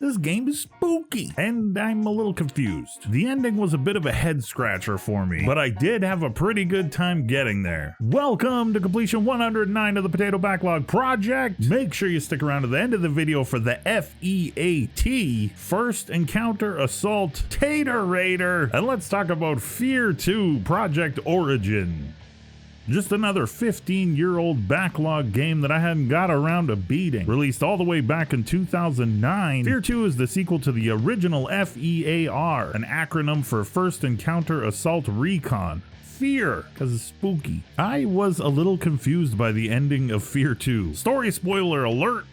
This game is spooky, and I'm a little confused. The ending was a bit of a head scratcher for me, but I did have a pretty good time getting there. Welcome to completion 109 of the Potato Backlog Project. Make sure you stick around to the end of the video for the F.E.A.T. First Encounter Assault Tater Raider, and let's talk about F.E.A.R 2 Project Origin. Just another 15-year-old backlog game that I hadn't got around to beating. Released all the way back in 2009, F.E.A.R 2 is the sequel to the original F.E.A.R, an acronym for First Encounter Assault Recon. F.E.A.R, because it's spooky. I was a little confused by the ending of F.E.A.R 2. Story spoiler alert!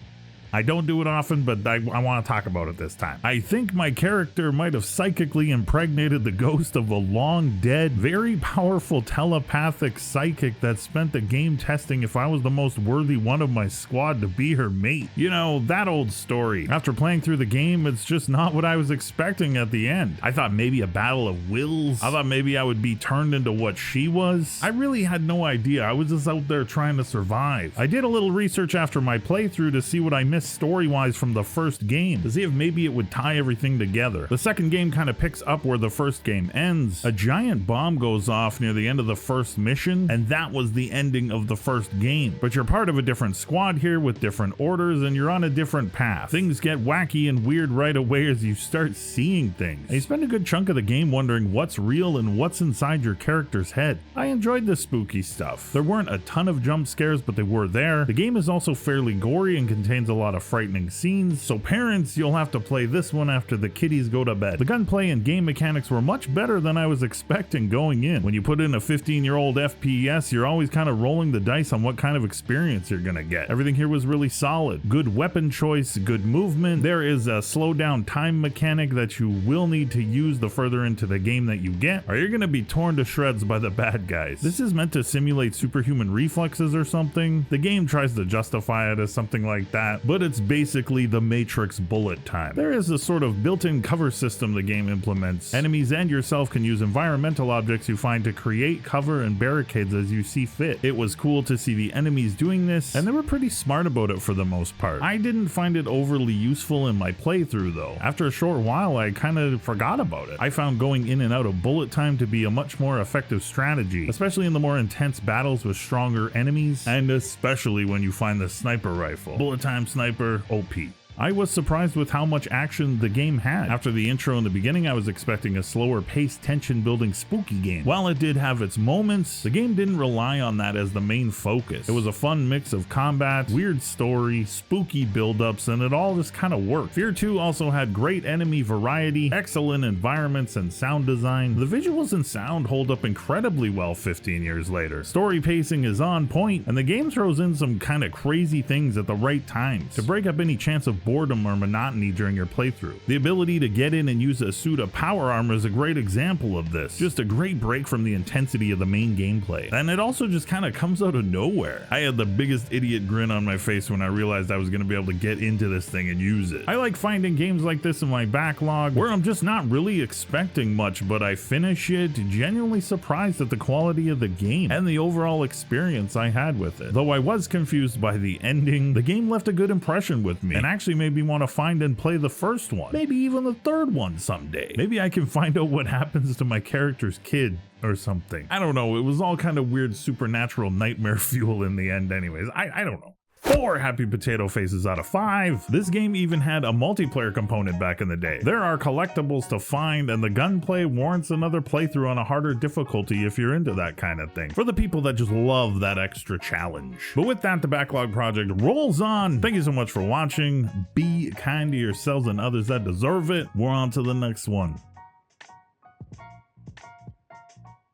I don't do it often, but I want to talk about it this time. I think my character might have psychically impregnated the ghost of a long-dead, very powerful telepathic psychic that spent the game testing if I was the most worthy one of my squad to be her mate. You know, that old story. After playing through the game, it's just not what I was expecting at the end. I thought maybe a battle of wills. I thought maybe I would be turned into what she was. I really had no idea. I was just out there trying to survive. I did a little research after my playthrough to see what I missed story-wise from the first game, to see if maybe it would tie everything together. The second game kind of picks up where the first game ends. A giant bomb goes off near the end of the first mission, and that was the ending of the first game. But you're part of a different squad here with different orders, and you're on a different path. Things get wacky and weird right away as you start seeing things. And you spend a good chunk of the game wondering what's real and what's inside your character's head. I enjoyed the spooky stuff. There weren't a ton of jump scares, but they were there. The game is also fairly gory and contains a lot of frightening scenes, so parents, you'll have to play this one after the kiddies go to bed. The gunplay and game mechanics were much better than I was expecting going in. When you put in a 15-year-old FPS, you're always kind of rolling the dice on what kind of experience you're gonna get. Everything here was really solid. Good weapon choice, good movement. There is a slow down time mechanic that you will need to use the further into the game that you get, or you're gonna be torn to shreds by the bad guys. This is meant to simulate superhuman reflexes or something. The game tries to justify it as something like that, but it's basically the Matrix bullet time. There is a sort of built-in cover system the game implements. Enemies and yourself can use environmental objects you find to create cover and barricades as you see fit. It was cool to see the enemies doing this, and they were pretty smart about it for the most part. I didn't find it overly useful in my playthrough though. After a short while, I kind of forgot about it. I found going in and out of bullet time to be a much more effective strategy, especially in the more intense battles with stronger enemies, and especially when you find the sniper rifle. Bullet time sniper, OP. I was surprised with how much action the game had. After the intro in the beginning, I was expecting a slower paced, tension building spooky game. While it did have its moments, the game didn't rely on that as the main focus. It was a fun mix of combat, weird story, spooky buildups, and it all just kind of worked. F.E.A.R 2 also had great enemy variety, excellent environments, and sound design. The visuals and sound hold up incredibly well 15 years later. Story pacing is on point, and the game throws in some kind of crazy things at the right times to break up any chance of boredom or monotony during your playthrough. The ability to get in and use a suit of power armor is a great example of this. Just a great break from the intensity of the main gameplay. And it also just kind of comes out of nowhere. I had the biggest idiot grin on my face when I realized I was going to be able to get into this thing and use it. I like finding games like this in my backlog where I'm just not really expecting much, but I finish it genuinely surprised at the quality of the game and the overall experience I had with it. Though I was confused by the ending, the game left a good impression with me and actually made me want to find and play the first one, maybe even the third one someday. Maybe I can find out what happens to my character's kid or something. I don't know, it was all kind of weird supernatural nightmare fuel in the end anyways. I don't know. 4 happy potato faces out of 5. This game even had a multiplayer component back in the day. There are collectibles to find, and the gunplay warrants another playthrough on a harder difficulty if you're into that kind of thing, for the people that just love that extra challenge. But with that, the Backlog Project rolls on. Thank you so much for watching. Be kind to yourselves and others that deserve it. We're on to the next one.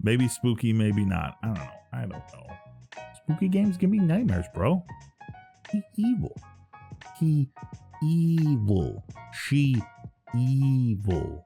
Maybe spooky, maybe not. I don't know. Spooky games give me nightmares, bro. He evil. He evil. She evil.